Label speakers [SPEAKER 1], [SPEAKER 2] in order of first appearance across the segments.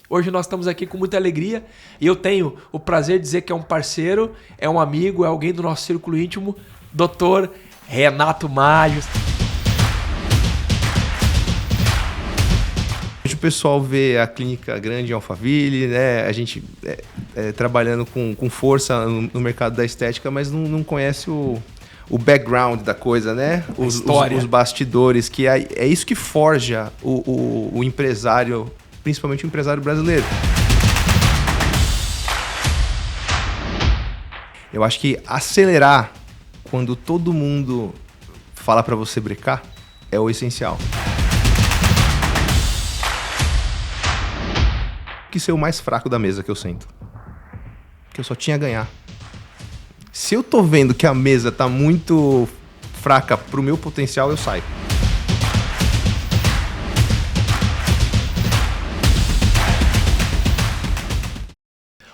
[SPEAKER 1] Hoje nós estamos aqui com muita alegria e eu tenho o prazer de dizer que é um parceiro, é um amigo, é alguém do nosso círculo íntimo, Dr. Renato Maggio.
[SPEAKER 2] Hoje o pessoal vê a clínica grande em Alphaville, né? A gente trabalhando com força no mercado da estética, mas não conhece o background da coisa, né? Os bastidores, que é isso que forja o empresário, principalmente o empresário brasileiro. Eu acho que acelerar quando todo mundo fala para você brecar é o essencial. Que ser o mais fraco da mesa que eu sento. Que eu só tinha a ganhar. Se eu tô vendo que a mesa tá muito fraca pro meu potencial, eu saio.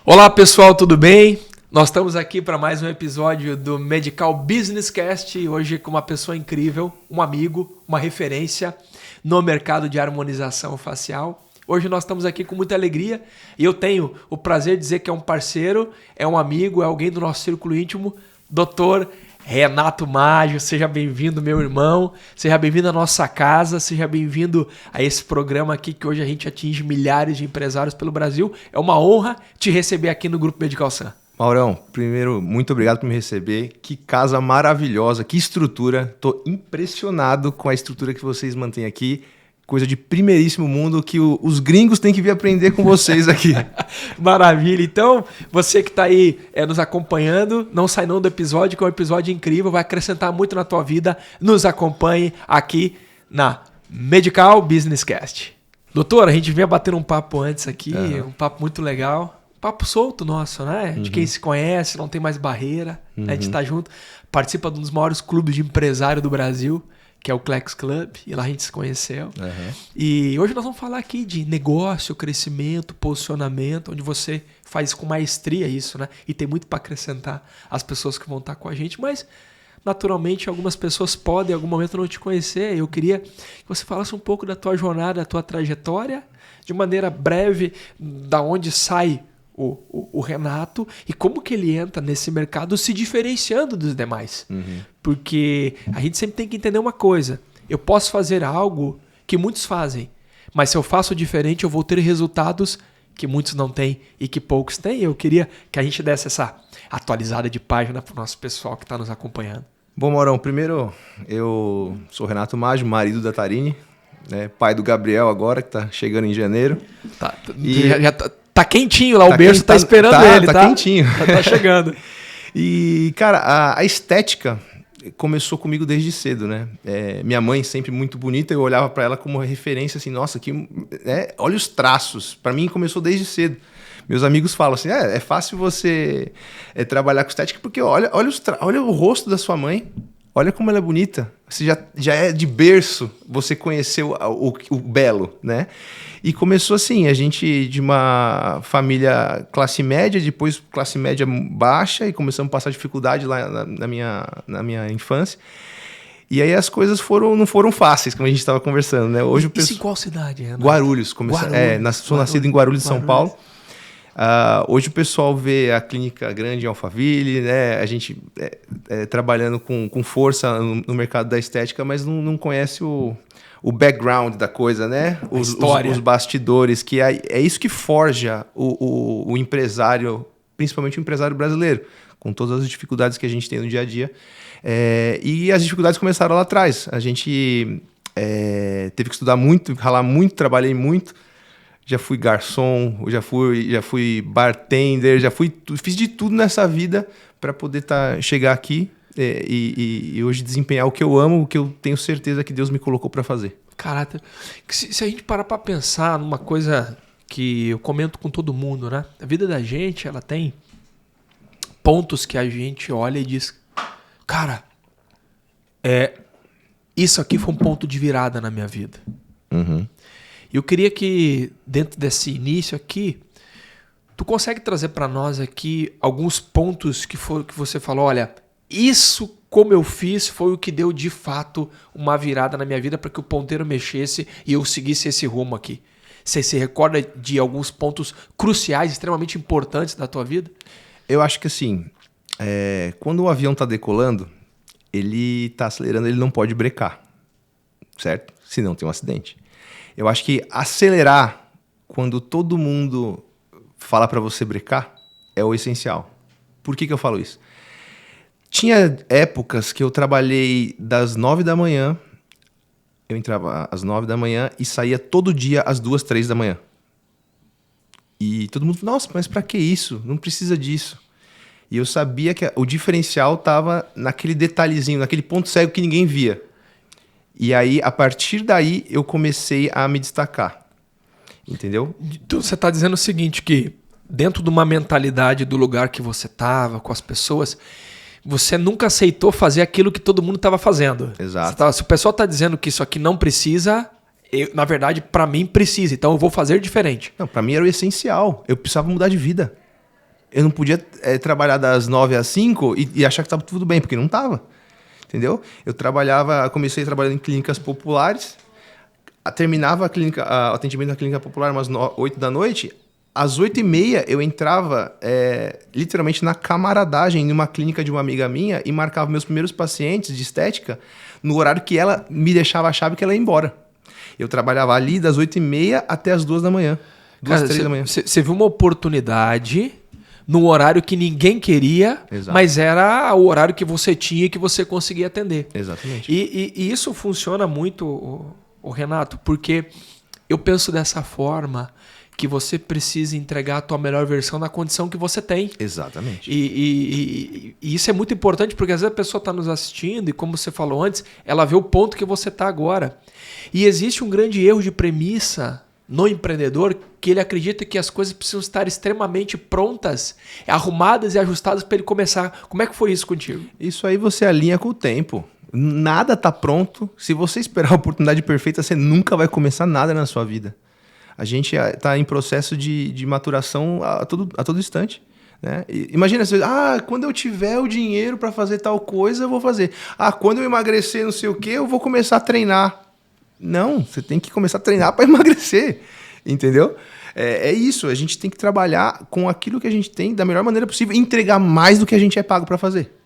[SPEAKER 1] Olá pessoal, tudo bem? Nós estamos aqui para mais um episódio do Medical Business Cast, hoje com uma pessoa incrível, um amigo, uma referência no mercado de harmonização facial. Hoje nós estamos aqui com muita alegria e eu tenho o prazer de dizer que é um parceiro, é um amigo, é alguém do nosso círculo íntimo, Dr. Renato Maggio. Seja bem-vindo, meu irmão, seja bem-vindo à nossa casa, seja bem-vindo a esse programa aqui que hoje a gente atinge milhares de empresários pelo Brasil. É uma honra te receber aqui no Grupo Medical Sun.
[SPEAKER 2] Maurão, primeiro, muito obrigado por me receber. Que casa maravilhosa, que estrutura. Tô impressionado com a estrutura que vocês mantêm aqui. Coisa de primeiríssimo mundo que os gringos têm que vir aprender com vocês aqui.
[SPEAKER 1] Maravilha. Então, você que está aí nos acompanhando, não sai não do episódio, que é um episódio incrível, vai acrescentar muito na tua vida. Nos acompanhe aqui na Medical Business Cast. Doutor, a gente vinha batendo um papo antes aqui, um papo muito legal. Papo solto nosso, né? De quem se conhece, não tem mais barreira. Né? A gente está junto, participa de um dos maiores clubes de empresário do Brasil, que é o Clex Club, e lá a gente se conheceu. E hoje nós vamos falar aqui de negócio, crescimento, posicionamento, onde você faz com maestria isso, né? E tem muito para acrescentar às pessoas que vão estar com a gente, mas naturalmente algumas pessoas podem em algum momento não te conhecer. Eu queria que você falasse um pouco da tua jornada, da tua trajetória, de maneira breve, da onde sai o Renato e como que ele entra nesse mercado se diferenciando dos demais. Porque a gente sempre tem que entender uma coisa. Eu posso fazer algo que muitos fazem, mas se eu faço diferente eu vou ter resultados que muitos não têm e que poucos têm. Eu queria que a gente desse essa atualizada de página para o nosso pessoal que está nos acompanhando.
[SPEAKER 2] Bom, Maurão, primeiro eu sou Renato Maggio, marido da Tarine, né, pai do Gabriel agora, que está chegando em janeiro.
[SPEAKER 1] Tá quentinho lá, o berço tá esperando ele, tá?
[SPEAKER 2] Tá quentinho.
[SPEAKER 1] Tá chegando.
[SPEAKER 2] E, cara, a estética começou comigo desde cedo, né? Minha mãe sempre muito bonita, eu olhava para ela como referência, assim, nossa, olha os traços. Para mim começou desde cedo. Meus amigos falam assim, é fácil você trabalhar com estética porque olha o rosto da sua mãe. Olha como ela é bonita. Você já é de berço, você conheceu o belo, né? E começou assim, a gente de uma família classe média, depois classe média baixa, e começamos a passar dificuldade lá na minha infância. E aí as coisas não foram fáceis, como a gente estava conversando, né? Hoje
[SPEAKER 1] Isso em qual cidade, Renato?
[SPEAKER 2] Guarulhos. Sou nascido em Guarulhos, São Paulo. Hoje o pessoal vê a clínica grande em Alphaville, né? A gente trabalhando com força no mercado da estética, mas não conhece o background da coisa, né? Os bastidores, que é isso que forja o empresário, principalmente o empresário brasileiro, com todas as dificuldades que a gente tem no dia a dia. E as dificuldades começaram lá atrás. A gente teve que estudar muito, ralar muito, trabalhei muito. Já fui garçom, já fui bartender, fiz de tudo nessa vida para poder chegar aqui e hoje desempenhar o que eu amo, o que eu tenho certeza que Deus me colocou para fazer.
[SPEAKER 1] Caraca, se a gente parar para pensar numa coisa que eu comento com todo mundo, né? A vida da gente, ela tem pontos que a gente olha e diz, cara, isso aqui foi um ponto de virada na minha vida. E eu queria que, dentro desse início aqui, tu consegue trazer para nós aqui alguns pontos que você falou, olha, isso como eu fiz foi o que deu de fato uma virada na minha vida para que o ponteiro mexesse e eu seguisse esse rumo aqui. Você se recorda de alguns pontos cruciais, extremamente importantes da tua vida?
[SPEAKER 2] Eu acho que assim, quando o avião está decolando, ele está acelerando, ele não pode brecar, certo? Senão tem um acidente. Eu acho que acelerar quando todo mundo fala para você brecar é o essencial. Por que eu falo isso? Tinha épocas que eu trabalhei das 9 da manhã, eu entrava às 9 da manhã e saía todo dia às 2, 3 da manhã. E todo mundo, nossa, mas para que isso? Não precisa disso. E eu sabia que o diferencial estava naquele detalhezinho, naquele ponto cego que ninguém via. E aí, a partir daí, eu comecei a me destacar. Entendeu?
[SPEAKER 1] Então, você está dizendo o seguinte, que dentro de uma mentalidade do lugar que você estava, com as pessoas, você nunca aceitou fazer aquilo que todo mundo estava fazendo.
[SPEAKER 2] Exato.
[SPEAKER 1] Se o pessoal está dizendo que isso aqui não precisa, na verdade, para mim precisa, então eu vou fazer diferente.
[SPEAKER 2] Não, para mim era o essencial. Eu precisava mudar de vida. Eu não podia trabalhar das 9 às 5 e achar que estava tudo bem, porque não estava. Entendeu? Comecei trabalhando em clínicas populares, terminava o atendimento na clínica popular umas 8 da noite, às 8h30 eu entrava literalmente na camaradagem numa clínica de uma amiga minha e marcava meus primeiros pacientes de estética no horário que ela me deixava a chave que ela ia embora. Eu trabalhava ali das 8h30 até as 2 da manhã. 2, 3 da manhã.
[SPEAKER 1] Você viu uma oportunidade num horário que ninguém queria,
[SPEAKER 2] Exato.
[SPEAKER 1] Mas era o horário que você tinha e que você conseguia atender.
[SPEAKER 2] Exatamente.
[SPEAKER 1] E isso funciona muito, o Renato, porque eu penso dessa forma que você precisa entregar a tua melhor versão na condição que você tem.
[SPEAKER 2] Exatamente.
[SPEAKER 1] E isso é muito importante, porque às vezes a pessoa está nos assistindo e, como você falou antes, ela vê o ponto que você está agora. E existe um grande erro de premissa no empreendedor, que ele acredita que as coisas precisam estar extremamente prontas, arrumadas e ajustadas para ele começar. Como é que foi isso contigo?
[SPEAKER 2] Isso aí você alinha com o tempo. Nada está pronto. Se você esperar a oportunidade perfeita, você nunca vai começar nada na sua vida. A gente está em processo de maturação a todo instante. Né? Imagina, quando eu tiver o dinheiro para fazer tal coisa, eu vou fazer. Quando eu emagrecer não sei o quê, eu vou começar a treinar. Não, você tem que começar a treinar para emagrecer, entendeu? É isso, a gente tem que trabalhar com aquilo que a gente tem da melhor maneira possível e entregar mais do que a gente é pago para fazer.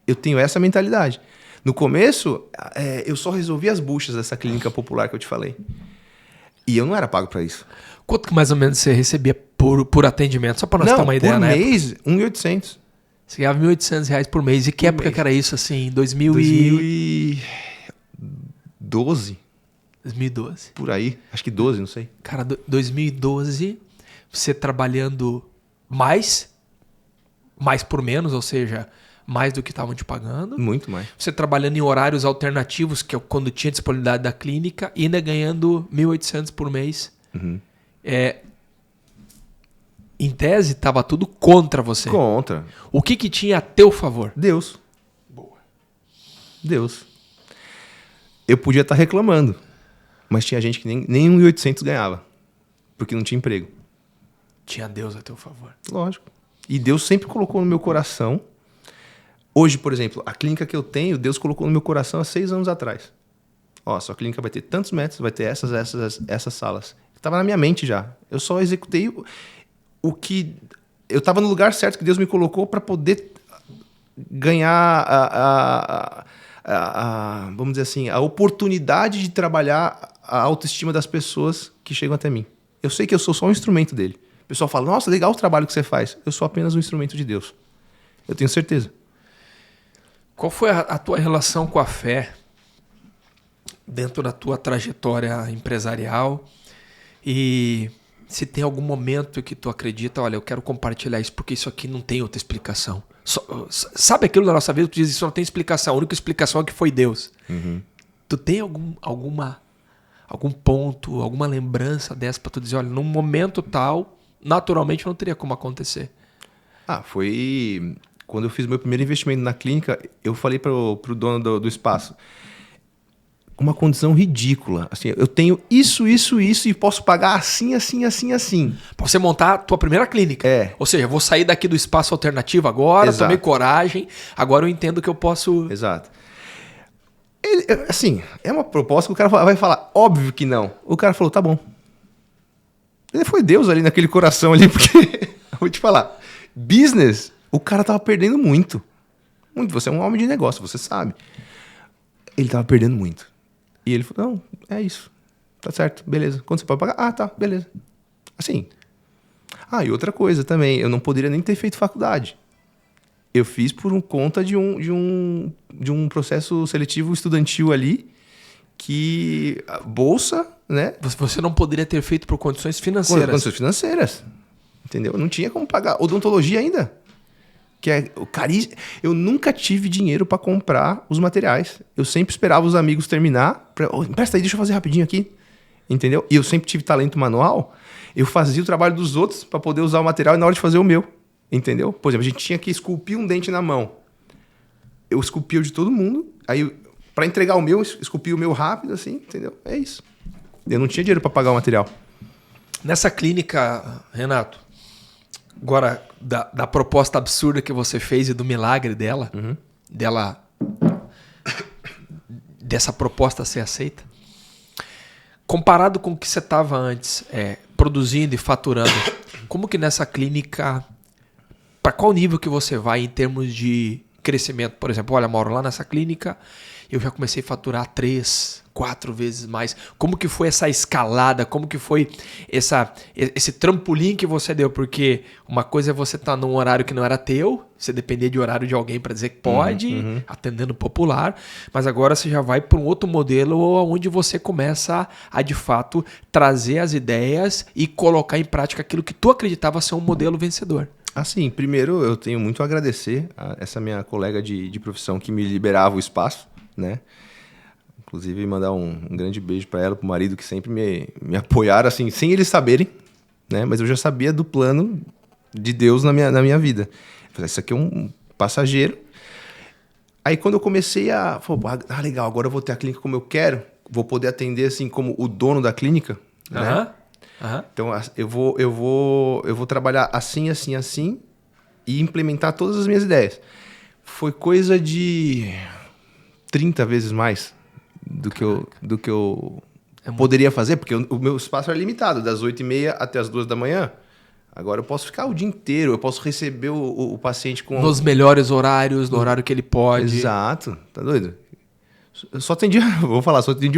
[SPEAKER 2] Eu tenho essa mentalidade. No começo, eu só resolvi as buchas dessa clínica popular que eu te falei. E eu não era pago para isso.
[SPEAKER 1] Quanto que mais ou menos você recebia por atendimento? Só para nós ter uma ideia, né?
[SPEAKER 2] Por mês, R$1.800.
[SPEAKER 1] Você ganhava R$1.800 por mês. E que época que era isso, assim?
[SPEAKER 2] 2012.
[SPEAKER 1] 2012.
[SPEAKER 2] Por aí. Acho que 12, não sei.
[SPEAKER 1] Cara, 2012, você trabalhando mais por menos, ou seja, mais do que estavam te pagando.
[SPEAKER 2] Muito mais.
[SPEAKER 1] Você trabalhando em horários alternativos, que é quando tinha disponibilidade da clínica, e ainda ganhando R$1.800 por mês.
[SPEAKER 2] Uhum.
[SPEAKER 1] Em tese, estava tudo contra você.
[SPEAKER 2] Contra.
[SPEAKER 1] O que tinha a teu favor?
[SPEAKER 2] Deus.
[SPEAKER 1] Boa.
[SPEAKER 2] Deus. Eu podia estar reclamando, mas tinha gente que nem R$1.800 ganhava, porque não tinha emprego.
[SPEAKER 1] Tinha Deus a teu favor.
[SPEAKER 2] Lógico. E Deus sempre colocou no meu coração. Hoje, por exemplo, a clínica que eu tenho, Deus colocou no meu coração há 6 anos atrás. Sua clínica vai ter tantos metros, vai ter essas salas. Estava na minha mente já. Eu só executei o que... Eu estava no lugar certo que Deus me colocou para poder ganhar vamos dizer assim, a oportunidade de trabalhar a autoestima das pessoas que chegam até mim. Eu sei que eu sou só um instrumento dele. O pessoal fala, nossa, legal o trabalho que você faz. Eu sou apenas um instrumento de Deus. Eu tenho certeza.
[SPEAKER 1] Qual foi a tua relação com a fé dentro da tua trajetória empresarial? E se tem algum momento que tu acredita, olha, eu quero compartilhar isso porque isso aqui não tem outra explicação. Sabe aquilo da nossa vida que tu diz, isso não tem explicação, a única explicação é que foi Deus.
[SPEAKER 2] Uhum.
[SPEAKER 1] Tu tem algum ponto, alguma lembrança dessa para tu dizer, olha, num momento tal, naturalmente não teria como acontecer?
[SPEAKER 2] Foi quando eu fiz meu primeiro investimento na clínica, eu falei pro dono do espaço, uma condição ridícula, assim, eu tenho isso e posso pagar assim.
[SPEAKER 1] Pra você montar a tua primeira clínica. Ou seja, vou sair daqui do espaço alternativo agora,
[SPEAKER 2] Exato.
[SPEAKER 1] Tomei coragem, agora eu entendo que eu posso...
[SPEAKER 2] Exato. Assim, é uma proposta que o cara vai falar, óbvio que não. O cara falou, tá bom. Foi Deus ali naquele coração ali, porque, vou te falar, business, o cara tava perdendo muito. Muito. Você é um homem de negócio, você sabe. Ele tava perdendo muito. E ele falou, não, é isso. Tá certo, beleza. Quanto você pode pagar? Ah, tá, beleza. Assim. Ah, e outra coisa também, eu não poderia nem ter feito faculdade. Eu fiz por conta de um processo seletivo estudantil ali, que a bolsa, né?
[SPEAKER 1] Você não poderia ter feito por condições financeiras.
[SPEAKER 2] Condições financeiras, entendeu? Não tinha como pagar. Odontologia ainda, que é caríssimo. Eu nunca tive dinheiro para comprar os materiais. Eu sempre esperava os amigos terminar. Empresta aí, deixa eu fazer rapidinho aqui. Entendeu? E eu sempre tive talento manual. Eu fazia o trabalho dos outros para poder usar o material e na hora de fazer o meu. Entendeu? Por exemplo, a gente tinha que esculpir um dente na mão. Eu esculpia o de todo mundo. Aí, para entregar o meu, esculpia o meu rápido, assim, entendeu? É isso. Eu não tinha dinheiro para pagar o material.
[SPEAKER 1] Nessa clínica, Renato, agora, da proposta absurda que você fez e do milagre dela, dessa proposta ser aceita, comparado com o que você estava antes, produzindo e faturando, como que nessa clínica, para qual nível que você vai em termos de crescimento? Por exemplo, olha, Mauro, lá nessa clínica eu já comecei a faturar 3, 4 vezes mais. Como que foi essa escalada? Como que foi esse trampolim que você deu? Porque uma coisa é você estar num horário que não era teu, você depender de horário de alguém para dizer que pode, atendendo popular, mas agora você já vai para um outro modelo onde você começa a de fato trazer as ideias e colocar em prática aquilo que tu acreditava ser um modelo vencedor.
[SPEAKER 2] Assim, primeiro eu tenho muito a agradecer a essa minha colega de profissão que me liberava o espaço, né? Inclusive mandar um grande beijo para ela, pro marido, que sempre me apoiaram, assim, sem eles saberem, né? Mas eu já sabia do plano de Deus na minha vida. Eu falei, isso aqui é um passageiro. Aí quando eu comecei legal, agora eu vou ter a clínica como eu quero, vou poder atender assim como o dono da clínica, né? Então eu vou trabalhar assim, assim, assim e implementar todas as minhas ideias. Foi coisa de 30 vezes mais do que eu poderia fazer, porque o meu espaço era limitado, das 8h30 até as 2 da manhã. Agora eu posso ficar o dia inteiro, eu posso receber o paciente com...
[SPEAKER 1] Nos melhores horários, no horário que ele pode.
[SPEAKER 2] Exato, tá doido? Só atendia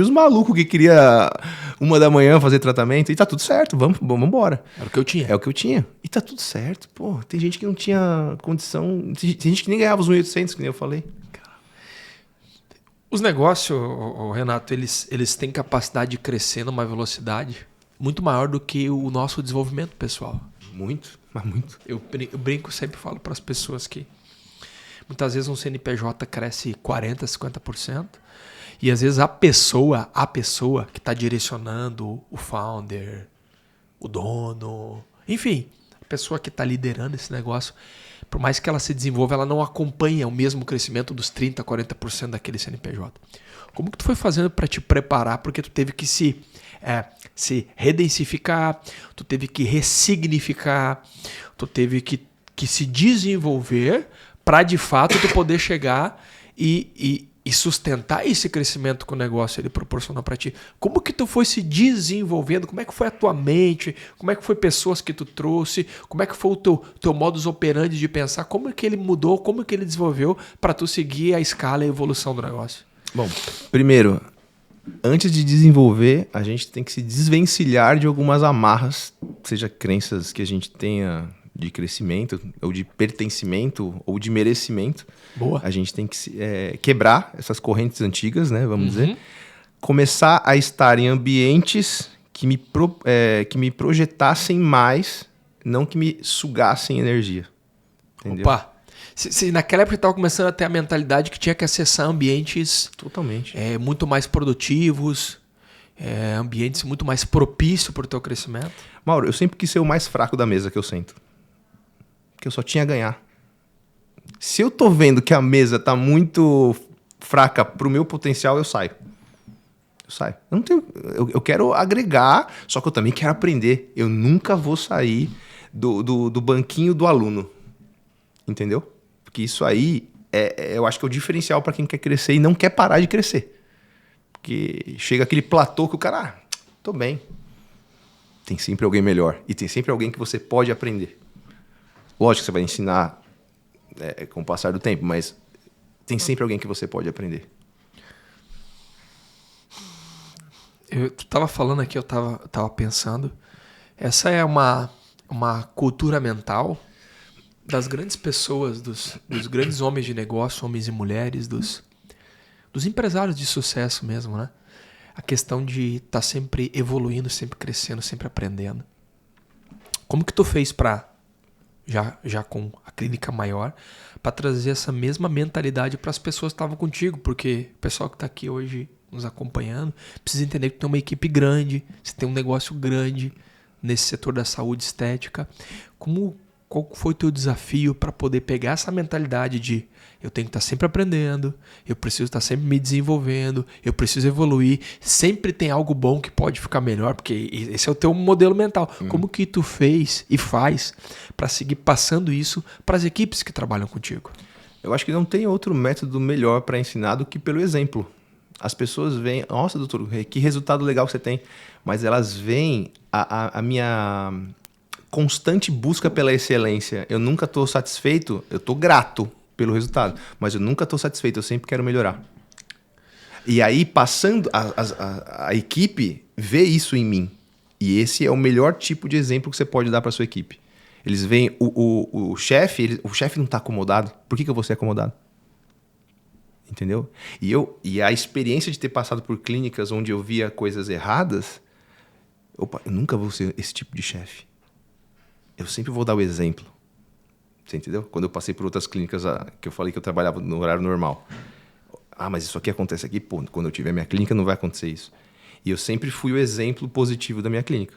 [SPEAKER 2] os malucos que queria 1 da manhã fazer tratamento e tá tudo certo, vamos embora.
[SPEAKER 1] Era o que eu tinha.
[SPEAKER 2] É o que eu tinha. E tá tudo certo, pô. Tem gente que não tinha condição, tem gente que nem ganhava os 1.800, que nem eu falei.
[SPEAKER 1] Os negócios, Renato, eles têm capacidade de crescer numa velocidade muito maior do que o nosso desenvolvimento pessoal.
[SPEAKER 2] Muito, mas muito.
[SPEAKER 1] Eu brinco, sempre falo para as pessoas que muitas vezes um CNPJ cresce 40%, 50%, e às vezes a pessoa que está direcionando o founder, o dono, enfim, a pessoa que está liderando esse negócio, por mais que ela se desenvolva, ela não acompanha o mesmo crescimento dos 30%, 40% daquele CNPJ. Como que tu foi fazendo para te preparar? Porque tu teve que se redensificar, tu teve que ressignificar, tu teve que se desenvolver para de fato tu poder chegar e sustentar esse crescimento que o negócio ele proporcionou para ti. Como que tu foi se desenvolvendo? Como é que foi a tua mente? Como é que foi pessoas que tu trouxe? Como é que foi o teu modus operandi de pensar? Como é que ele mudou? Como é que ele desenvolveu para tu seguir a escala e a evolução do negócio?
[SPEAKER 2] Bom, primeiro, antes de desenvolver, a gente tem que se desvencilhar de algumas amarras, seja crenças que a gente tenha de crescimento, ou de pertencimento, ou de merecimento.
[SPEAKER 1] Boa.
[SPEAKER 2] A gente tem que quebrar essas correntes antigas, né? Vamos dizer. Começar a estar em ambientes que me projetassem mais, não que me sugassem energia. Entendeu?
[SPEAKER 1] Opa! Se naquela época você estava começando a ter a mentalidade que tinha que acessar ambientes
[SPEAKER 2] totalmente
[SPEAKER 1] muito mais produtivos, ambientes muito mais propícios para o teu crescimento.
[SPEAKER 2] Mauro, eu sempre quis ser o mais fraco da mesa que eu sento. Porque eu só tinha a ganhar. Se eu tô vendo que a mesa tá muito fraca pro meu potencial, eu saio. Eu não tenho, eu quero agregar, só que eu também quero aprender. Eu nunca vou sair do banquinho do aluno. Entendeu? Porque isso aí, eu acho que é o diferencial para quem quer crescer e não quer parar de crescer. Porque chega aquele platô que o cara, tô bem. tem sempre alguém melhor. E tem sempre alguém que você pode aprender. Lógico que você vai ensinar com o passar do tempo, mas tem sempre alguém que você pode aprender.
[SPEAKER 1] Tu tava falando aqui, eu tava pensando. Essa é uma cultura mental das grandes pessoas, dos grandes homens de negócio, homens e mulheres, dos empresários de sucesso mesmo, né? A questão de estar sempre evoluindo, sempre crescendo, sempre aprendendo. Como que tu fez para, já com a clínica maior, para trazer essa mesma mentalidade para as pessoas que estavam contigo? Porque o pessoal que está aqui hoje nos acompanhando precisa entender que tem uma equipe grande, você tem um negócio grande nesse setor da saúde estética. Qual foi o teu desafio para poder pegar essa mentalidade de eu tenho que estar sempre aprendendo, eu preciso estar sempre me desenvolvendo, eu preciso evoluir, sempre tem algo bom que pode ficar melhor, porque esse é o teu modelo mental. Como que tu fez e faz para seguir passando isso para as equipes que trabalham contigo?
[SPEAKER 2] Eu acho que não tem outro método melhor para ensinar do que pelo exemplo. As pessoas veem, nossa, doutor, que resultado legal que você tem, mas elas veem a minha constante busca pela excelência. Eu nunca estou satisfeito, eu estou grato pelo resultado, mas eu nunca estou satisfeito, eu sempre quero melhorar. E aí, passando, a equipe vê isso em mim. E esse é o melhor tipo de exemplo que você pode dar para sua equipe. Eles veem o chefe, o chefe não está acomodado. Por que eu vou ser acomodado? Entendeu? E a experiência de ter passado por clínicas onde eu via coisas erradas, eu nunca vou ser esse tipo de chefe. Eu sempre vou dar o exemplo. Você entendeu? Quando eu passei por outras clínicas que eu falei que eu trabalhava no horário normal. Mas isso aqui acontece aqui, pô, quando eu tiver minha clínica não vai acontecer isso. E eu sempre fui o exemplo positivo da minha clínica.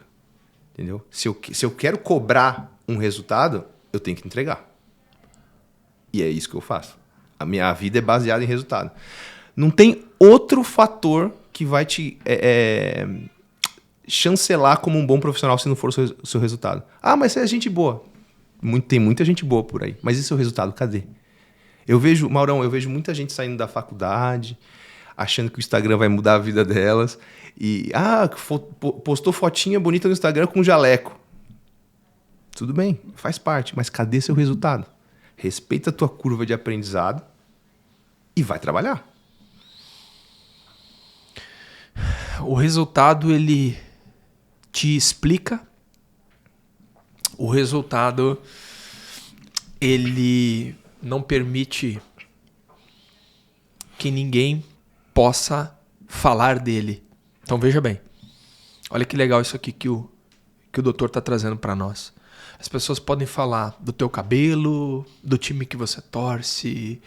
[SPEAKER 2] Entendeu? Se eu quero cobrar um resultado, eu tenho que entregar. E é isso que eu faço. A minha vida é baseada em resultado. Não tem outro fator que vai te chancelar como um bom profissional se não for o seu resultado. Mas você é gente boa. Tem muita gente boa por aí. Mas e seu resultado? Cadê? Maurão, eu vejo muita gente saindo da faculdade, achando que o Instagram vai mudar a vida delas. E, postou fotinha bonita no Instagram com um jaleco. Tudo bem, faz parte. Mas cadê seu resultado? Respeita a tua curva de aprendizado e vai trabalhar.
[SPEAKER 1] O resultado, ele te explica. O resultado, ele não permite que ninguém possa falar dele. Então veja bem, olha que legal isso aqui que o doutor está trazendo para nós. As pessoas podem falar do teu cabelo, do time que você torce,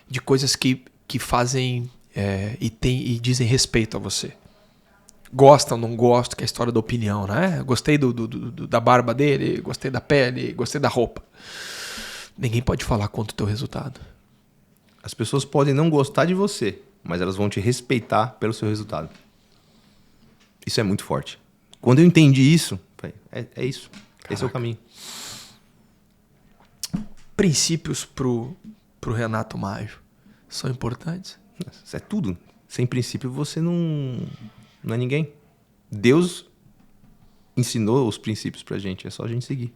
[SPEAKER 1] de coisas que fazem e dizem respeito a você. Gostam, não gostam, que é a história da opinião, né? Gostei da barba dele, gostei da pele, gostei da roupa. Ninguém pode falar contra o teu resultado.
[SPEAKER 2] As pessoas podem não gostar de você, mas elas vão te respeitar pelo seu resultado. Isso é muito forte. Quando eu entendi isso, é isso. Caraca. Esse é o caminho.
[SPEAKER 1] Princípios pro Renato Maggio são importantes?
[SPEAKER 2] Isso é tudo. Sem princípio você não é ninguém. Deus ensinou os princípios pra gente, é só a gente seguir.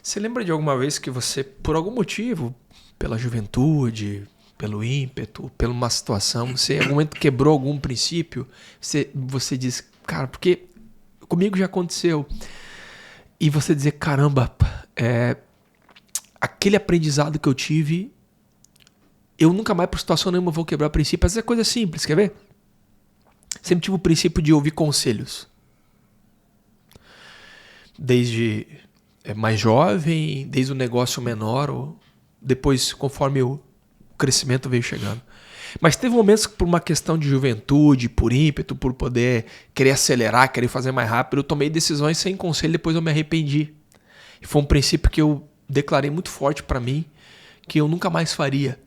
[SPEAKER 1] Você lembra de alguma vez que você, por algum motivo, pela juventude, pelo ímpeto, pela uma situação, você em algum momento quebrou algum princípio? Você diz, cara, porque comigo já aconteceu. E você dizer, caramba, aquele aprendizado que eu tive, eu nunca mais por situação nenhuma vou quebrar princípio. Essa é coisa simples, quer ver? Sempre tive o princípio de ouvir conselhos. Desde mais jovem, desde o negócio menor, ou depois conforme o crescimento veio chegando. Mas teve momentos que por uma questão de juventude, por ímpeto, por poder querer acelerar, querer fazer mais rápido, eu tomei decisões sem conselho, depois eu me arrependi. E foi um princípio que eu declarei muito forte para mim, que eu nunca mais faria.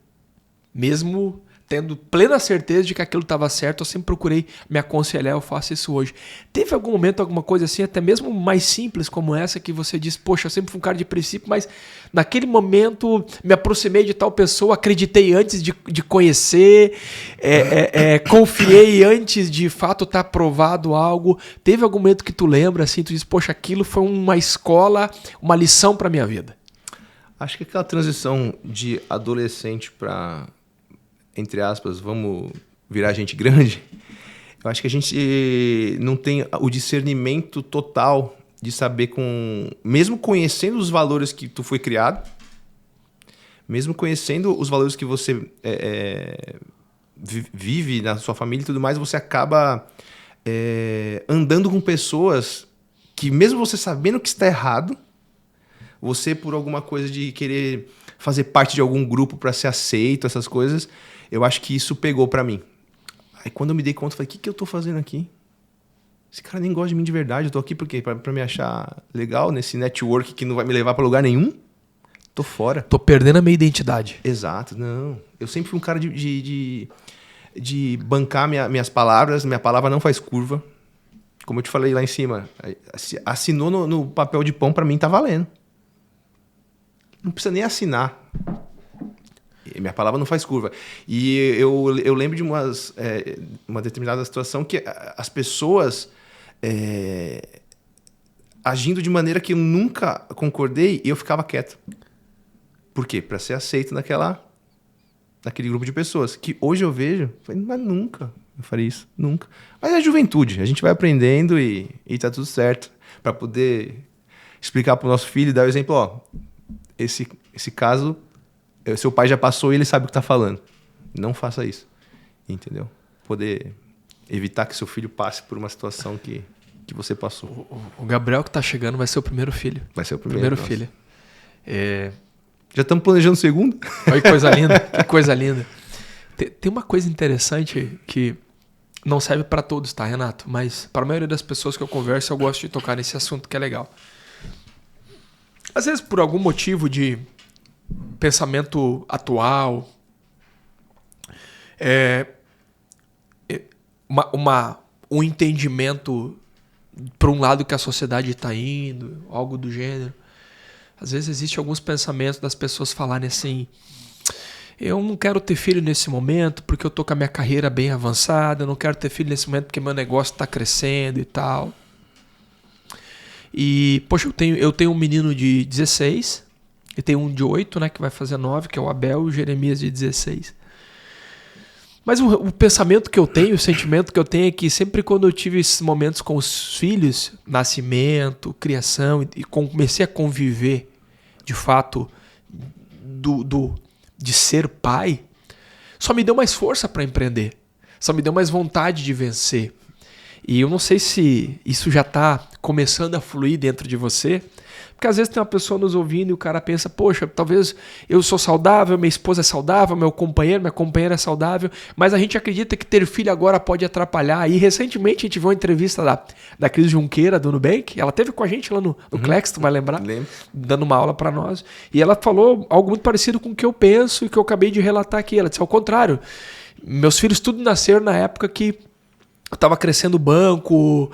[SPEAKER 1] Mesmo tendo plena certeza de que aquilo estava certo, eu sempre procurei me aconselhar, eu faço isso hoje. Teve algum momento, alguma coisa assim, até mesmo mais simples como essa, que você disse, poxa, eu sempre fui um cara de princípio, mas naquele momento me aproximei de tal pessoa, acreditei antes de conhecer, confiei antes de fato estar provado algo. Teve algum momento que tu lembra, assim, tu diz, poxa, aquilo foi uma escola, uma lição para minha vida?
[SPEAKER 2] Acho que aquela transição de adolescente para, entre aspas, vamos virar gente grande, eu acho que a gente não tem o discernimento total de saber, mesmo conhecendo os valores que tu foi criado, mesmo conhecendo os valores que você vive na sua família e tudo mais, você acaba andando com pessoas que, mesmo você sabendo que está errado, você, por alguma coisa de querer fazer parte de algum grupo para ser aceito, essas coisas, eu acho que isso pegou para mim. Aí quando eu me dei conta, eu falei, o que eu tô fazendo aqui? Esse cara nem gosta de mim de verdade, eu tô aqui por quê? Pra me achar legal nesse network que não vai me levar para lugar nenhum? Tô fora.
[SPEAKER 1] Tô perdendo a minha identidade.
[SPEAKER 2] Exato, não. Eu sempre fui um cara de bancar minhas palavras, minha palavra não faz curva. Como eu te falei lá em cima, assinou no papel de pão, para mim tá valendo. Não precisa nem assinar. Minha palavra não faz curva. E eu lembro de uma determinada situação que as pessoas agindo de maneira que eu nunca concordei, e eu ficava quieto. Por quê? Para ser aceito naquele grupo de pessoas. Que hoje eu vejo, mas nunca eu faria isso. Nunca. Mas é a juventude. A gente vai aprendendo e tá tudo certo. Para poder explicar para o nosso filho e dar o exemplo, ó. Esse caso, seu pai já passou e ele sabe o que está falando. Não faça isso. Entendeu? Poder evitar que seu filho passe por uma situação que você passou.
[SPEAKER 1] O Gabriel que está chegando vai ser o primeiro filho.
[SPEAKER 2] Vai ser o primeiro
[SPEAKER 1] filho.
[SPEAKER 2] Já estamos planejando o segundo?
[SPEAKER 1] Olha que coisa linda. Que coisa linda. Tem uma coisa interessante que não serve para todos, tá, Renato? Mas para a maioria das pessoas que eu converso, eu gosto de tocar nesse assunto que é legal. Às vezes, por algum motivo de pensamento atual, um entendimento para um lado que a sociedade está indo, algo do gênero. Às vezes existe alguns pensamentos das pessoas falarem assim, eu não quero ter filho nesse momento porque eu tô com a minha carreira bem avançada, eu não quero ter filho nesse momento porque meu negócio está crescendo e tal. E, poxa, eu tenho um menino de 16, e tenho um de 8, né, que vai fazer 9, que é o Abel, e o Jeremias de 16. Mas o pensamento que eu tenho, o sentimento que eu tenho é que sempre quando eu tive esses momentos com os filhos, nascimento, criação, e comecei a conviver, de fato, de ser pai, só me deu mais força para empreender, só me deu mais vontade de vencer. E eu não sei se isso já está começando a fluir dentro de você, porque às vezes tem uma pessoa nos ouvindo e o cara pensa, poxa, talvez eu sou saudável, minha esposa é saudável, minha companheira é saudável, mas a gente acredita que ter filho agora pode atrapalhar. E recentemente a gente viu uma entrevista da Cris Junqueira, do Nubank, ela esteve com a gente lá no Clex, tu vai lembrar?
[SPEAKER 2] Lembro.
[SPEAKER 1] Dando uma aula para nós, e ela falou algo muito parecido com o que eu penso e que eu acabei de relatar aqui. Ela disse, ao contrário, meus filhos tudo nasceram na época que estava crescendo o banco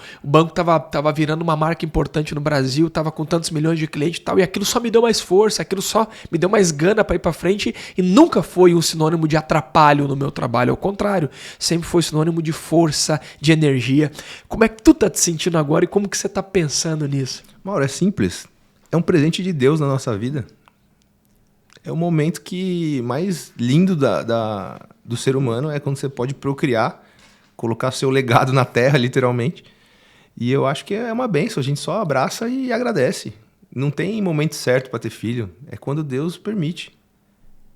[SPEAKER 1] estava virando uma marca importante no Brasil, estava com tantos milhões de clientes e tal, e aquilo só me deu mais força, aquilo só me deu mais gana para ir para frente, e nunca foi um sinônimo de atrapalho no meu trabalho, ao contrário, sempre foi sinônimo de força, de energia. Como é que tu tá te sentindo agora e como que você tá pensando nisso?
[SPEAKER 2] Mauro, é simples, é um presente de Deus na nossa vida. É o momento mais lindo do ser humano, é quando você pode procriar, colocar seu legado na terra, literalmente. E eu acho que é uma bênção. A gente só abraça e agradece. Não tem momento certo para ter filho. É quando Deus permite.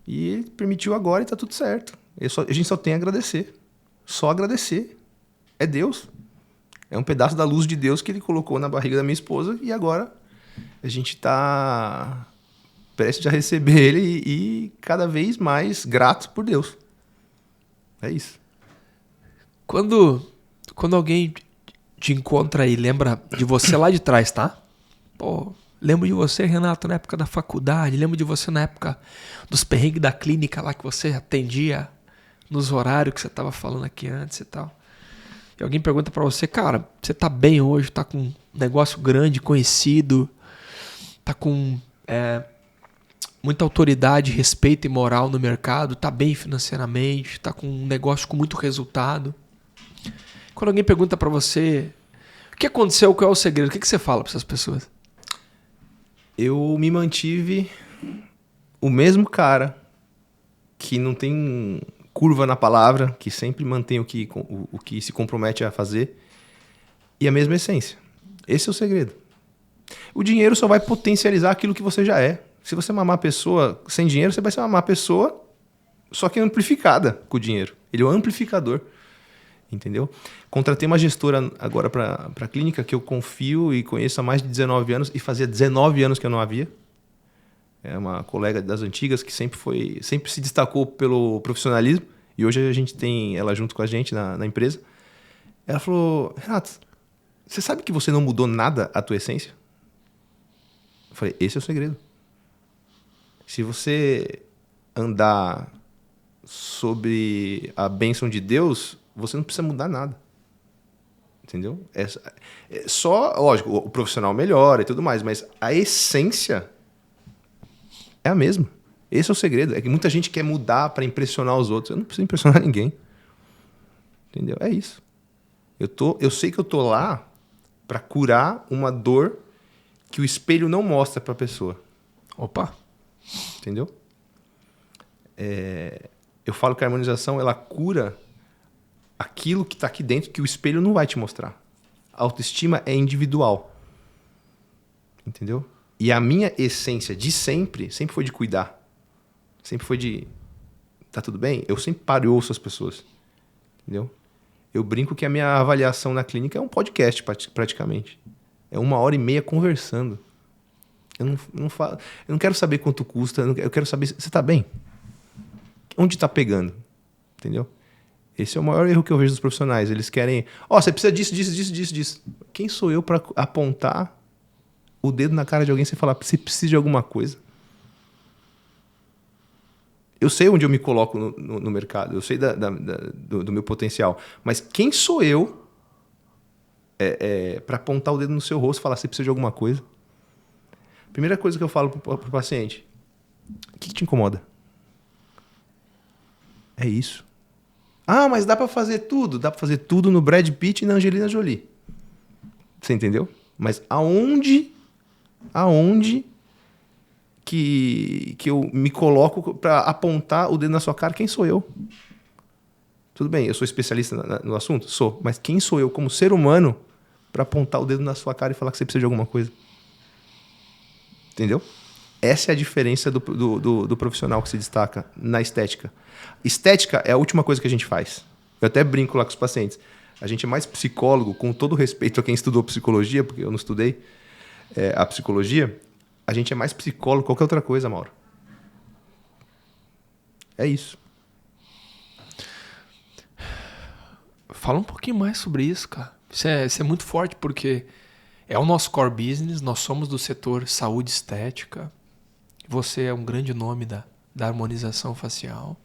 [SPEAKER 2] E Ele permitiu agora e tá tudo certo. A gente só tem a agradecer. Só agradecer. É Deus. É um pedaço da luz de Deus que Ele colocou na barriga da minha esposa e agora a gente tá prestes a receber Ele e cada vez mais grato por Deus. É isso.
[SPEAKER 1] Quando alguém te encontra e lembra de você lá de trás, tá? Pô, lembro de você, Renato, na época da faculdade, lembro de você na época dos perrengues da clínica lá que você atendia nos horários que você estava falando aqui antes e tal. E alguém pergunta para você, cara, você tá bem hoje, tá com um negócio grande, conhecido, tá com muita autoridade, respeito e moral no mercado, tá bem financeiramente, tá com um negócio com muito resultado. Quando alguém pergunta para você, o que aconteceu, qual é o segredo, o que você fala para essas pessoas?
[SPEAKER 2] Eu me mantive o mesmo cara que não tem curva na palavra, que sempre mantém o que se compromete a fazer, e a mesma essência. Esse é o segredo. O dinheiro só vai potencializar aquilo que você já é. Se você é uma má pessoa sem dinheiro, você vai ser uma má pessoa, só que amplificada com o dinheiro. Ele é um amplificador. Entendeu? Contratei uma gestora agora para a clínica que eu confio e conheço há mais de 19 anos, e fazia 19 anos que eu não havia. É uma colega das antigas que sempre se destacou pelo profissionalismo, e hoje a gente tem ela junto com a gente na empresa. Ela falou: Renato, você sabe que você não mudou nada a tua essência? Eu falei: esse é o segredo. Se você andar sobre a bênção de Deus, você não precisa mudar nada. Entendeu? Só, lógico, o profissional melhora e tudo mais, mas a essência é a mesma. Esse é o segredo. É que muita gente quer mudar para impressionar os outros. Eu não preciso impressionar ninguém. Entendeu? É isso. Eu sei que eu tô lá para curar uma dor que o espelho não mostra para a pessoa.
[SPEAKER 1] Opa!
[SPEAKER 2] Entendeu? Eu falo que a harmonização, ela cura aquilo que está aqui dentro que o espelho não vai te mostrar. A autoestima é individual. Entendeu? E a minha essência de sempre foi de cuidar. Sempre foi de... Tá tudo bem? Eu sempre paro e ouço as pessoas. Entendeu? Eu brinco que a minha avaliação na clínica é um podcast, praticamente. É 1h30 conversando. Eu não quero saber quanto custa, eu quero saber se você está bem. Onde está pegando? Entendeu? Esse é o maior erro que eu vejo dos profissionais. Eles querem... você precisa disso. Quem sou eu para apontar o dedo na cara de alguém e falar: você precisa de alguma coisa? Eu sei onde eu me coloco no mercado. Eu sei do meu potencial. Mas quem sou eu para apontar o dedo no seu rosto e falar: você precisa de alguma coisa? Primeira coisa que eu falo pro paciente: o que te incomoda? É isso. Mas dá para fazer tudo? Dá para fazer tudo no Brad Pitt e na Angelina Jolie. Você entendeu? Mas aonde que eu me coloco para apontar o dedo na sua cara? Quem sou eu? Tudo bem, eu sou especialista no assunto? Sou. Mas quem sou eu como ser humano para apontar o dedo na sua cara e falar que você precisa de alguma coisa? Entendeu? Essa é a diferença do profissional que se destaca na estética. Estética é a última coisa que a gente faz. Eu até brinco lá com os pacientes. A gente é mais psicólogo, com todo respeito a quem estudou psicologia, porque eu não estudei a psicologia. A gente é mais psicólogo que qualquer outra coisa, Mauro. É isso.
[SPEAKER 1] Fala um pouquinho mais sobre isso, cara. Isso é muito forte, porque é o nosso core business, nós somos do setor saúde estética. Você é um grande nome da harmonização facial.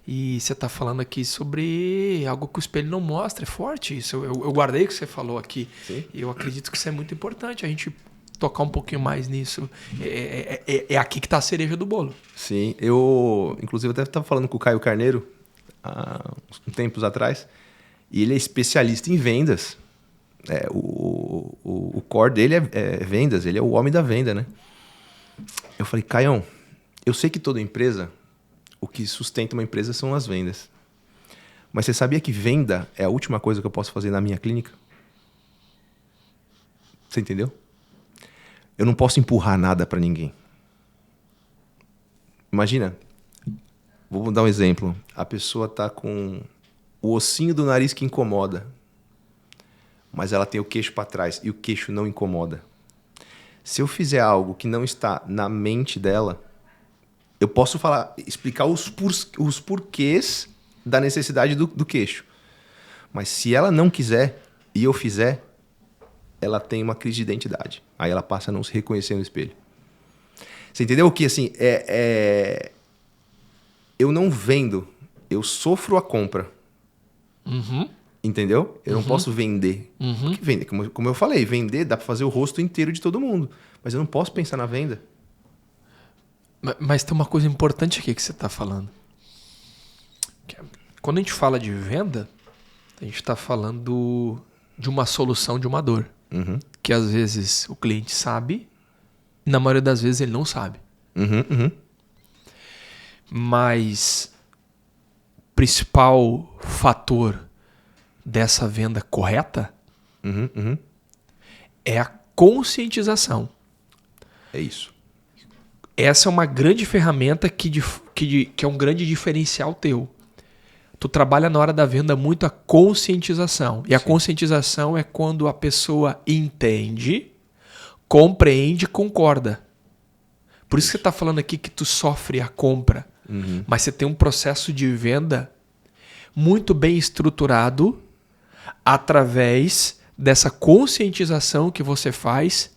[SPEAKER 1] E você está falando aqui sobre algo que o espelho não mostra. É forte isso. Eu guardei o que você falou aqui.
[SPEAKER 2] Sim.
[SPEAKER 1] E eu acredito que isso é muito importante. A gente tocar um pouquinho mais nisso. É aqui que está a cereja do bolo.
[SPEAKER 2] Sim. Eu, inclusive, até estava falando com o Caio Carneiro há uns tempos atrás. E ele é especialista em vendas. O core dele é vendas. Ele é o homem da venda, né? Eu falei: Caião, eu sei que toda empresa, o que sustenta uma empresa são as vendas. Mas você sabia que venda é a última coisa que eu posso fazer na minha clínica? Você entendeu? Eu não posso empurrar nada para ninguém. Imagina, vou dar um exemplo. A pessoa está com o ossinho do nariz que incomoda, mas ela tem o queixo para trás e o queixo não incomoda. Se eu fizer algo que não está na mente dela, eu posso explicar os porquês da necessidade do queixo. Mas se ela não quiser e eu fizer, ela tem uma crise de identidade. Aí ela passa a não se reconhecer no espelho. Você entendeu o que, assim, eu não vendo, eu sofro a compra.
[SPEAKER 1] Uhum.
[SPEAKER 2] Entendeu? Eu não posso vender. Porque vender, como eu falei, vender dá para fazer o rosto inteiro de todo mundo. Mas eu não posso pensar na venda.
[SPEAKER 1] Mas tem uma coisa importante aqui que você está falando. Quando a gente fala de venda, a gente está falando de uma solução de uma dor. Que às vezes o cliente sabe, e na maioria das vezes ele não sabe. Mas o principal fator dessa venda correta é a conscientização.
[SPEAKER 2] É isso.
[SPEAKER 1] Essa é uma grande ferramenta que é um grande diferencial teu. Tu trabalha na hora da venda muito a conscientização. E a conscientização é quando a pessoa entende, compreende e concorda. Por isso que você está falando aqui que tu sofre a compra. Mas você tem um processo de venda muito bem estruturado através dessa conscientização que você faz,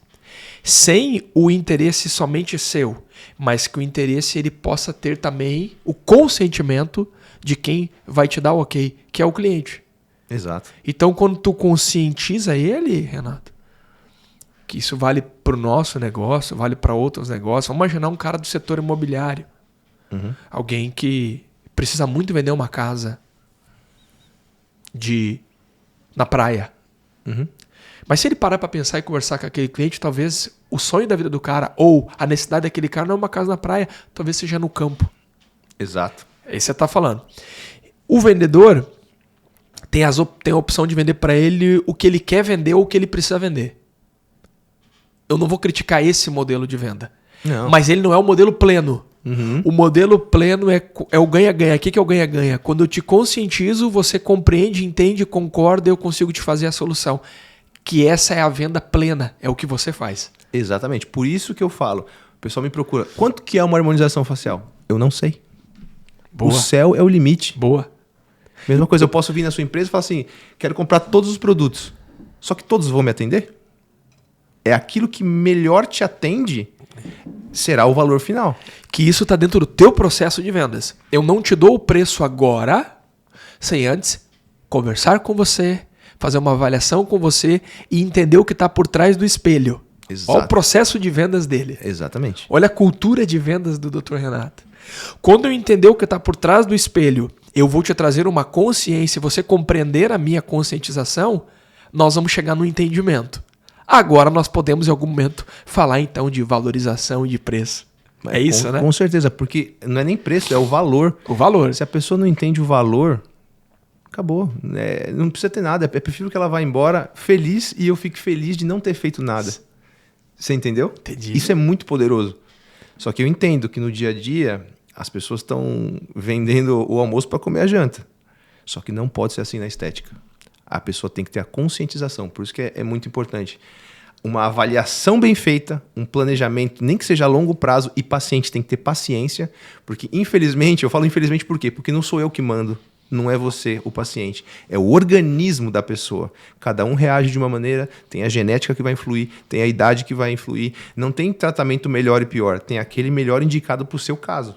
[SPEAKER 1] sem o interesse somente seu, mas que o interesse ele possa ter também o consentimento de quem vai te dar o ok, que é o cliente.
[SPEAKER 2] Exato.
[SPEAKER 1] Então, quando tu conscientiza ele, Renato, que isso vale para o nosso negócio, vale para outros negócios. Vamos imaginar um cara do setor imobiliário. Alguém que precisa muito vender uma casa na praia. Mas se ele parar para pensar e conversar com aquele cliente, talvez o sonho da vida do cara ou a necessidade daquele cara não é uma casa na praia, talvez seja no campo.
[SPEAKER 2] Exato.
[SPEAKER 1] Aí você está falando. O vendedor tem a opção de vender para ele o que ele quer vender ou o que ele precisa vender. Eu não vou criticar esse modelo de venda.
[SPEAKER 2] Não.
[SPEAKER 1] Mas ele não é o modelo pleno. O modelo pleno é o ganha-ganha. O que é o ganha-ganha? Quando eu te conscientizo, você compreende, entende, concorda, eu consigo te fazer a solução. Que essa é a venda plena, é o que você faz.
[SPEAKER 2] Exatamente. Por isso que eu falo, o pessoal me procura. Quanto que é uma harmonização facial? Eu não sei.
[SPEAKER 1] Boa.
[SPEAKER 2] O céu é o limite.
[SPEAKER 1] Boa.
[SPEAKER 2] Mesma coisa, eu posso vir na sua empresa e falar assim, quero comprar todos os produtos. Só que todos vão me atender? É aquilo que melhor te atende, será o valor final.
[SPEAKER 1] Que isso está dentro do teu processo de vendas. Eu não te dou o preço agora, sem antes conversar com você, fazer uma avaliação com você e entender o que está por trás do espelho.
[SPEAKER 2] Exato.
[SPEAKER 1] Olha o processo de vendas dele.
[SPEAKER 2] Exatamente.
[SPEAKER 1] Olha a cultura de vendas do Dr. Renato. Quando eu entender o que está por trás do espelho, eu vou te trazer uma consciência, você compreender a minha conscientização, nós vamos chegar no entendimento. Agora nós podemos, em algum momento, falar então de valorização e de preço. É isso, né?
[SPEAKER 2] Com certeza, porque não é nem preço, é o valor.
[SPEAKER 1] O valor.
[SPEAKER 2] Se a pessoa não entende o valor, acabou. Não precisa ter nada. É prefiro que ela vá embora feliz e eu fique feliz de não ter feito nada. Você entendeu?
[SPEAKER 1] Entendi.
[SPEAKER 2] Isso é muito poderoso. Só que eu entendo que no dia a dia as pessoas estão vendendo o almoço para comer a janta. Só que não pode ser assim na estética. A pessoa tem que ter a conscientização. Por isso que é muito importante. Uma avaliação bem feita, um planejamento, nem que seja a longo prazo, e paciente tem que ter paciência, porque infelizmente, eu falo infelizmente por quê? Porque não sou eu que mando, não é você, o paciente, é o organismo da pessoa. Cada um reage de uma maneira, tem a genética que vai influir, tem a idade que vai influir, não tem tratamento melhor e pior, tem aquele melhor indicado para o seu caso.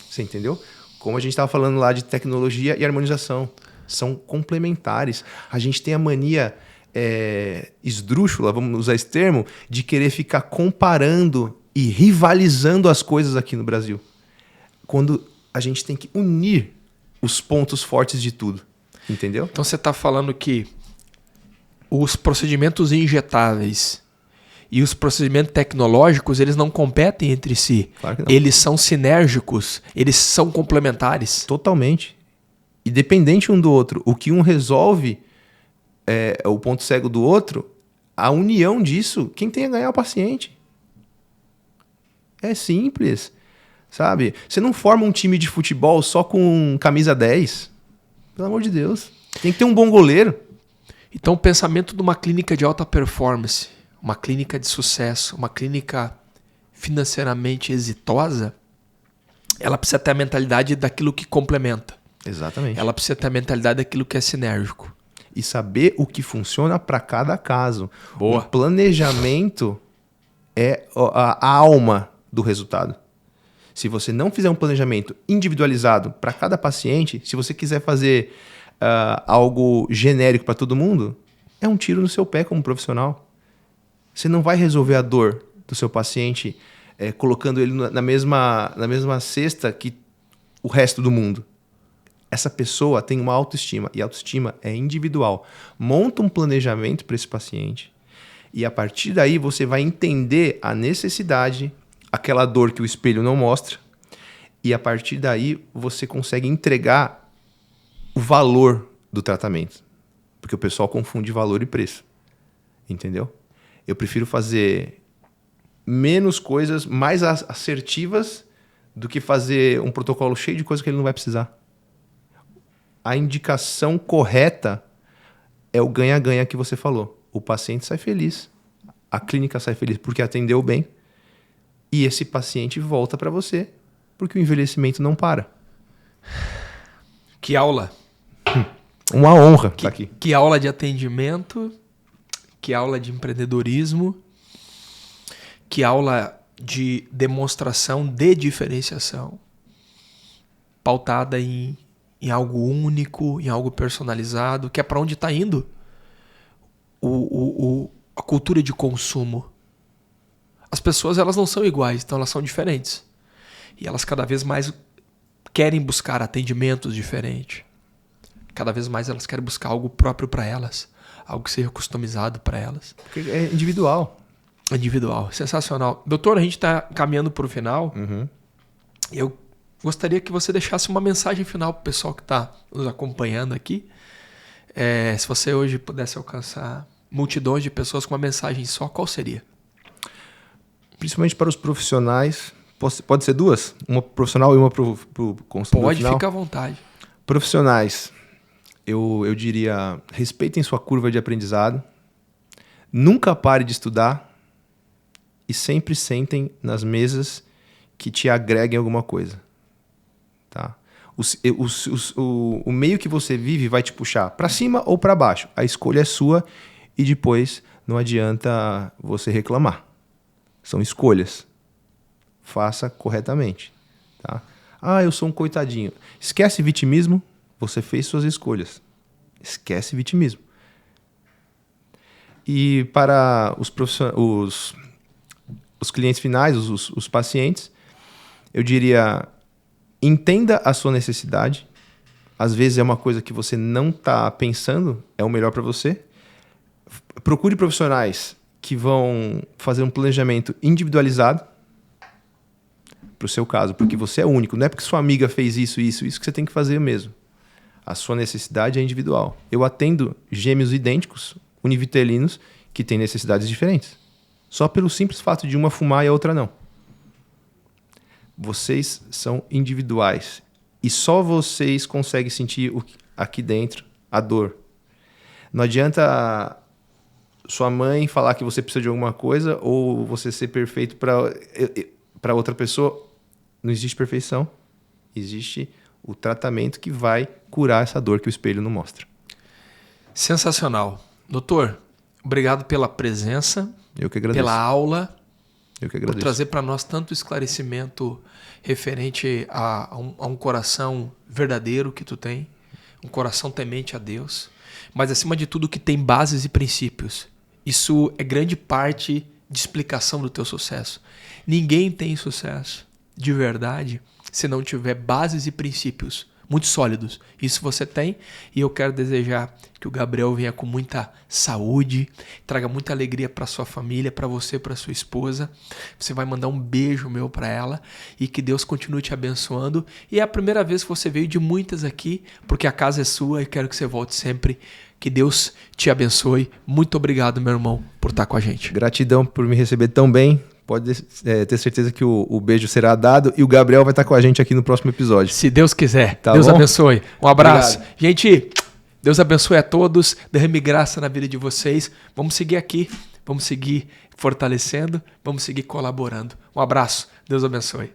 [SPEAKER 2] Você entendeu? Como a gente estava falando lá de tecnologia e harmonização, são complementares. A gente tem a mania esdrúxula, vamos usar esse termo, de querer ficar comparando e rivalizando as coisas aqui no Brasil. Quando a gente tem que unir os pontos fortes de tudo. Entendeu?
[SPEAKER 1] Então você está falando que os procedimentos injetáveis e os procedimentos tecnológicos, eles não competem entre si.
[SPEAKER 2] Claro que não.
[SPEAKER 1] Eles são sinérgicos, eles são complementares.
[SPEAKER 2] Totalmente. E dependente um do outro. O que um resolve o ponto cego do outro, a união disso, quem tem a ganhar é o paciente. É simples, sabe? Você não forma um time de futebol só com camisa 10. Pelo amor de Deus. Tem que ter um bom goleiro.
[SPEAKER 1] Então o pensamento de uma clínica de alta performance, uma clínica de sucesso, uma clínica financeiramente exitosa, ela precisa ter a mentalidade daquilo que complementa.
[SPEAKER 2] Exatamente.
[SPEAKER 1] Ela precisa ter a mentalidade daquilo que é sinérgico.
[SPEAKER 2] E saber o que funciona para cada caso.
[SPEAKER 1] Boa.
[SPEAKER 2] O planejamento é a alma do resultado. Se você não fizer um planejamento individualizado para cada paciente, se você quiser fazer algo genérico para todo mundo, é um tiro no seu pé como profissional. Você não vai resolver a dor do seu paciente colocando ele na mesma cesta que o resto do mundo. Essa pessoa tem uma autoestima, e a autoestima é individual. Monta um planejamento para esse paciente, e a partir daí você vai entender a necessidade, aquela dor que o espelho não mostra, e a partir daí você consegue entregar o valor do tratamento. Porque o pessoal confunde valor e preço. Entendeu? Eu prefiro fazer menos coisas mais assertivas do que fazer um protocolo cheio de coisas que ele não vai precisar. A indicação correta é o ganha-ganha que você falou. O paciente sai feliz, a clínica sai feliz porque atendeu bem, e esse paciente volta para você porque o envelhecimento não para.
[SPEAKER 1] Que aula!
[SPEAKER 2] Uma honra estar aqui.
[SPEAKER 1] Que aula de atendimento, que aula de empreendedorismo, que aula de demonstração de diferenciação, pautada em algo único, em algo personalizado, que é para onde está indo a cultura de consumo. As pessoas, elas não são iguais, então elas são diferentes. E elas cada vez mais querem buscar atendimentos diferentes. Cada vez mais elas querem buscar algo próprio para elas, algo que seja customizado para elas.
[SPEAKER 2] Porque é individual.
[SPEAKER 1] Individual, sensacional. Doutor, a gente está caminhando para o final.
[SPEAKER 2] Uhum.
[SPEAKER 1] Eu gostaria que você deixasse uma mensagem final para o pessoal que está nos acompanhando aqui. Se você hoje pudesse alcançar multidões de pessoas com uma mensagem só, qual seria?
[SPEAKER 2] Principalmente para os profissionais. Pode ser duas? Uma profissional e uma para o consumidor
[SPEAKER 1] Pode,
[SPEAKER 2] final?
[SPEAKER 1] fica à vontade.
[SPEAKER 2] Profissionais, eu diria, respeitem sua curva de aprendizado, nunca pare de estudar e sempre sentem nas mesas que te agreguem alguma coisa. Tá? O meio que você vive vai te puxar para cima ou para baixo. A escolha é sua e depois não adianta você reclamar. São escolhas. Faça corretamente. Tá? Eu sou um coitadinho. Esquece vitimismo, você fez suas escolhas. Esquece vitimismo. E para os clientes finais, os pacientes, eu diria, entenda a sua necessidade. Às vezes é uma coisa que você não está pensando, é o melhor para você. Procure profissionais que vão fazer um planejamento individualizado para o seu caso, porque você é único. Não é porque sua amiga fez isso que você tem que fazer mesmo. A sua necessidade é individual. Eu atendo gêmeos idênticos, univitelinos, que têm necessidades diferentes. Só pelo simples fato de uma fumar e a outra não. Vocês são individuais. E só vocês conseguem sentir aqui dentro a dor. Não adianta sua mãe falar que você precisa de alguma coisa ou você ser perfeito para outra pessoa. Não existe perfeição. Existe o tratamento que vai curar essa dor que o espelho não mostra.
[SPEAKER 1] Sensacional. Doutor, obrigado pela presença.
[SPEAKER 2] Eu que agradeço.
[SPEAKER 1] Pela aula.
[SPEAKER 2] Eu que agradeço.
[SPEAKER 1] Por trazer para nós tanto esclarecimento referente a um coração verdadeiro que tu tem. Um coração temente a Deus. Mas, acima de tudo, que tem bases e princípios. Isso é grande parte de explicação do teu sucesso. Ninguém tem sucesso de verdade se não tiver bases e princípios muito sólidos. Isso você tem, e eu quero desejar que o Gabriel venha com muita saúde, traga muita alegria para sua família, para você, para sua esposa. Você vai mandar um beijo meu para ela e que Deus continue te abençoando. E é a primeira vez que você veio de muitas aqui, porque a casa é sua e quero que você volte sempre. Que Deus te abençoe. Muito obrigado, meu irmão, por estar com a gente.
[SPEAKER 2] Gratidão por me receber tão bem. Pode ter certeza que o beijo será dado e o Gabriel vai estar com a gente aqui no próximo episódio.
[SPEAKER 1] Se Deus quiser.
[SPEAKER 2] Tá
[SPEAKER 1] Deus
[SPEAKER 2] bom?
[SPEAKER 1] abençoe. Um abraço.
[SPEAKER 2] Obrigado.
[SPEAKER 1] Gente, Deus abençoe a todos. Derrame graça na vida de vocês. Vamos seguir aqui. Vamos seguir fortalecendo. Vamos seguir colaborando. Um abraço. Deus abençoe.